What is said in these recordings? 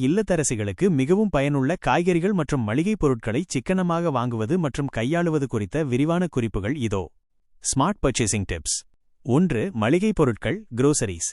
இல்லத்தரசிகளுக்கு மிகவும் பயனுள்ள காய்கறிகள் மற்றும் மளிகைப் பொருட்களை சிக்கனமாக வாங்குவது மற்றும் கையாளுவது குறித்த விரிவான குறிப்புகள் இதோ. Smart purchasing tips. 1. மளிகைப் பொருட்கள் groceries.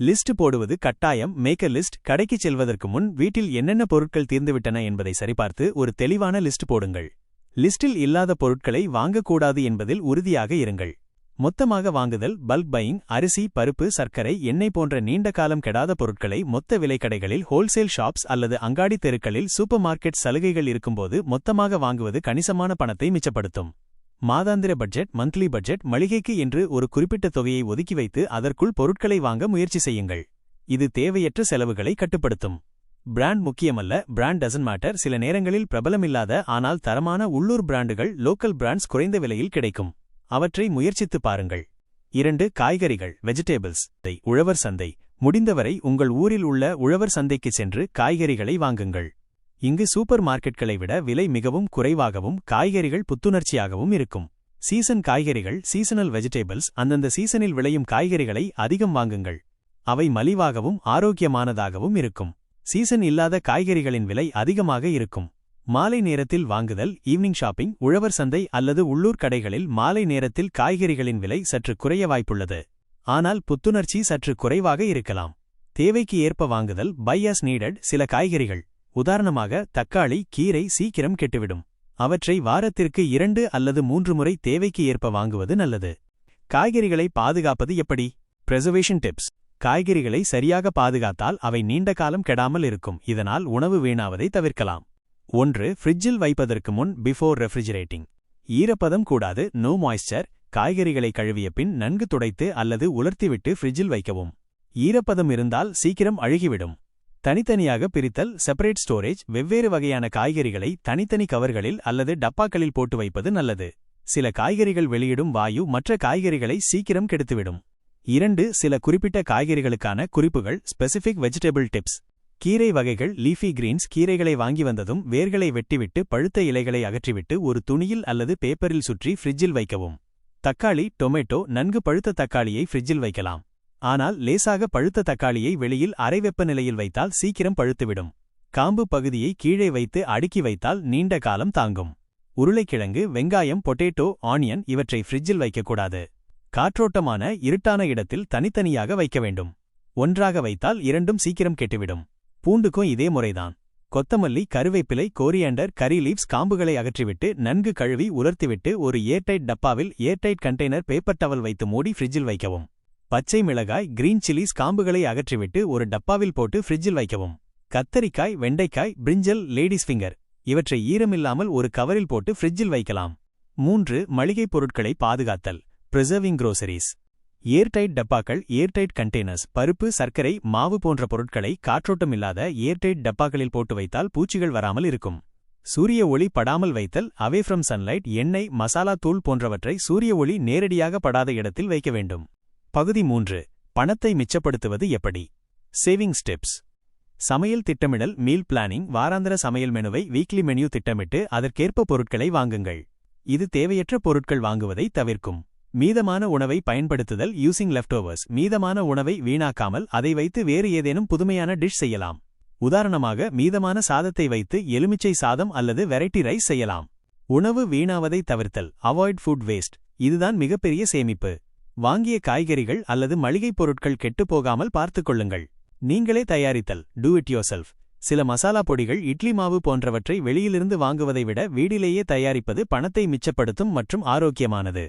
லிஸ்ட் போடுவது கட்டாயம். Make a list. கடைக்குச் செல்வதற்கு முன் வீட்டில் என்னென்ன பொருட்கள் தீர்ந்துவிட்டன என்பதை சரிபார்த்து ஒரு தெளிவான லிஸ்ட் போடுங்கள். லிஸ்டில் இல்லாத பொருட்களை வாங்கக்கூடாது என்பதில் உறுதியாக இருங்கள். மொத்தமாக வாங்குதல் பல்க் பையிங். அரிசி, பருப்பு, சர்க்கரை, எண்ணெய் போன்ற நீண்ட காலம் கெடாத பொருட்களை மொத்த விலைக்கடைகளில், ஹோல்சேல் ஷாப்ஸ் அல்லது அங்காடி தெருக்களில் சூப்பர் மார்க்கெட் சலுகைகள் இருக்கும்போது மொத்தமாக வாங்குவது கணிசமான பணத்தை மிச்சப்படுத்தும். மாதாந்திர பட்ஜெட் மந்த்லி பட்ஜெட். மளிகைக்கு என்று ஒரு குறிப்பிட்ட தொகையை ஒதுக்கி வைத்து அதற்குள் பொருட்களை வாங்க முயற்சி செய்யுங்கள். இது தேவையற்ற செலவுகளை கட்டுப்படுத்தும். பிராண்ட் முக்கியமல்ல. Brand doesn't matter. சில நேரங்களில் பிரபலமில்லாத ஆனால் தரமான உள்ளூர் பிராண்டுகள், லோக்கல் பிராண்ட்ஸ் குறைந்த விலையில் கிடைக்கும். அவற்றை முயற்சித்து பாருங்கள். 2. காய்கறிகள் வெஜிடேபிள்ஸ். உழவர் சந்தை. முடிந்தவரை உங்கள் ஊரில் உள்ள உழவர் சந்தைக்கு சென்று காய்கறிகளை வாங்குங்கள். இங்கு சூப்பர் மார்க்கெட்களை விட விலை மிகவும் குறைவாகவும் காய்கறிகள் புத்துணர்ச்சியாகவும் இருக்கும். சீசன் காய்கறிகள் சீசனல் வெஜிடேபிள்ஸ். அந்தந்த சீசனில் விளையும் காய்கறிகளை அதிகம் வாங்குங்கள். அவை மலிவாகவும் ஆரோக்கியமானதாகவும் இருக்கும். சீசன் இல்லாத காய்கறிகளின் விலை அதிகமாக இருக்கும். மாலை நேரத்தில் வாங்குதல் ஈவினிங் ஷாப்பிங். உழவர் சந்தை அல்லது உள்ளூர் கடைகளில் மாலை நேரத்தில் காய்கறிகளின் விலை சற்று குறைய வாய்ப்புள்ளது. ஆனால் புத்துணர்ச்சி சற்று குறைவாக இருக்கலாம். தேவைக்கு ஏற்ப வாங்குதல் பை as needed. சில காய்கறிகள், உதாரணமாக தக்காளி, கீரை சீக்கிரம் கெட்டுவிடும். அவற்றை வாரத்திற்கு 2 அல்லது 3 முறை தேவைக்கு ஏற்ப வாங்குவது நல்லது. காய்கறிகளை பாதுகாப்பது எப்படி? Preservation tips. காய்கறிகளை சரியாக பாதுகாத்தால் அவை நீண்ட காலம் கெடாமல் இருக்கும். இதனால் உணவு வீணாவதை தவிர்க்கலாம். 1. ஃப்ரிட்ஜில் வைப்பதற்கு முன் பிஃபோர் ரெஃப்ரிஜரேட்டிங். ஈரப்பதம் கூடாது. No moisture. காய்கறிகளை கழுவிய பின் நன்கு துடைத்து அல்லது உலர்த்திவிட்டு ஃப்ரிட்ஜில் வைக்கவும். ஈரப்பதம் இருந்தால் சீக்கிரம் அழுகிவிடும். தனித்தனியாக பிரித்தல் செப்பரேட் ஸ்டோரேஜ். வெவ்வேறு வகையான காய்கறிகளை தனித்தனி கவர்களில் அல்லது டப்பாக்களில் போட்டு வைப்பது நல்லது. சில காய்கறிகள் வெளியிடும் வாயு மற்ற காய்கறிகளை சீக்கிரம் கெடுத்துவிடும். 2. சில குறிப்பிட்ட காய்கறிகளுக்கான குறிப்புகள் ஸ்பெசிஃபிக் வெஜிடபிள் டிப்ஸ். கீரை வகைகள் லீஃபி கிரீன்ஸ். கீரைகளை வாங்கி வந்ததும் வேர்களை வெட்டிவிட்டு பழுத்த இலைகளை அகற்றிவிட்டு ஒரு துணியில் அல்லது பேப்பரில் சுற்றி ஃப்ரிட்ஜில் வைக்கவும். தக்காளி டொமேட்டோ. நன்கு பழுத்த தக்காளியை ஃப்ரிட்ஜில் வைக்கலாம். ஆனால் லேசாக பழுத்த தக்காளியை வெளியில் அரை வெப்பநிலையில் வைத்தால் சீக்கிரம் பழுத்துவிடும். காம்பு பகுதியை கீழே வைத்து அடுக்கி வைத்தால் நீண்ட காலம் தாங்கும். உருளைக்கிழங்கு, வெங்காயம், பொட்டேட்டோ, ஆனியன் இவற்றை ஃப்ரிட்ஜில் வைக்கக்கூடாது. காற்றோட்டமான இருட்டான இடத்தில் தனித்தனியாக வைக்க வேண்டும். ஒன்றாக வைத்தால் இரண்டும் சீக்கிரம் கெட்டுவிடும். பூண்டுக்கும் இதே முறைதான். கொத்தமல்லி, கருவேப்பிலை, கோரியாண்டர், கரி லீவ்ஸ் காம்புகளை அகற்றிவிட்டு நன்கு கழுவி உலர்த்திவிட்டு ஒரு ஏர்டைட் டப்பாவில் ஏர்டைட் கண்டெய்னர் பேப்பர் டவல் வைத்து மூடி ஃப்ரிட்ஜில் வைக்கவும். பச்சை மிளகாய், கிரீன் சில்லிஸ் காம்புகளை அகற்றிவிட்டு ஒரு டப்பாவில் போட்டு ஃப்ரிட்ஜில் வைக்கவும். கத்தரிக்காய், வெண்டைக்காய், பிரிஞ்சல், லேடிஸ் ஃபிங்கர் இவற்றை ஈரமில்லாமல் ஒரு கவரில் போட்டு ஃப்ரிட்ஜில் வைக்கலாம். 3. மளிகைப் பொருட்களை பாதுகாத்தல் பிரிசர்விங் groceries. ஏர்டைட் டப்பாக்கள் ஏர்டைட் கண்டெய்னர்ஸ். பருப்பு, சர்க்கரை, மாவு போன்ற பொருட்களை காற்றோட்டமில்லாத ஏர்டைட் டப்பாக்களில் போட்டு வைத்தால் பூச்சிகள் வராமல் இருக்கும். சூரிய ஒளி படாமல் வைத்தல் அவே ஃப்ரம் சன்லைட். எண்ணெய், மசாலா தூள் போன்றவற்றை சூரிய ஒளி நேரடியாக படாத இடத்தில் வைக்க வேண்டும். பகுதி 3. பணத்தை மிச்சப்படுத்துவது எப்படி? Savings tips. சமையல் திட்டமிடல் மீல் பிளானிங். வாராந்திர சமையல் மெனுவை வீக்லி மெனு திட்டமிட்டு அதற்கேற்ப பொருட்களை வாங்குங்கள். இது தேவையற்ற பொருட்கள் வாங்குவதை தவிர்க்கும். மீதமான உணவை பயன்படுத்துதல் யூசிங் லெஃப்டோவர்ஸ். மீதமான உணவை வீணாக்காமல் அதை வைத்து வேறு ஏதேனும் புதுமையான டிஷ் செய்யலாம். உதாரணமாக மீதமான சாதத்தை வைத்து எலுமிச்சை சாதம் அல்லது வெரைட்டி ரைஸ் செய்யலாம். உணவு வீணாவதை தவிர்த்தல் அவாய்ட் ஃபுட் வேஸ்ட். இதுதான் மிகப்பெரிய சேமிப்பு. வாங்கிய காய்கறிகள் அல்லது மளிகைப் பொருட்கள் கெட்டுப்போகாமல் பார்த்துக்கொள்ளுங்கள். நீங்களே தயாரித்தல் டூ இட் யோர்செல்ஃப். சில மசாலா பொடிகள், இட்லி மாவு போன்றவற்றை வெளியிலிருந்து வாங்குவதை விட வீட்டிலேயே தயாரிப்பது பணத்தை மிச்சப்படுத்தும் மற்றும் ஆரோக்கியமானது.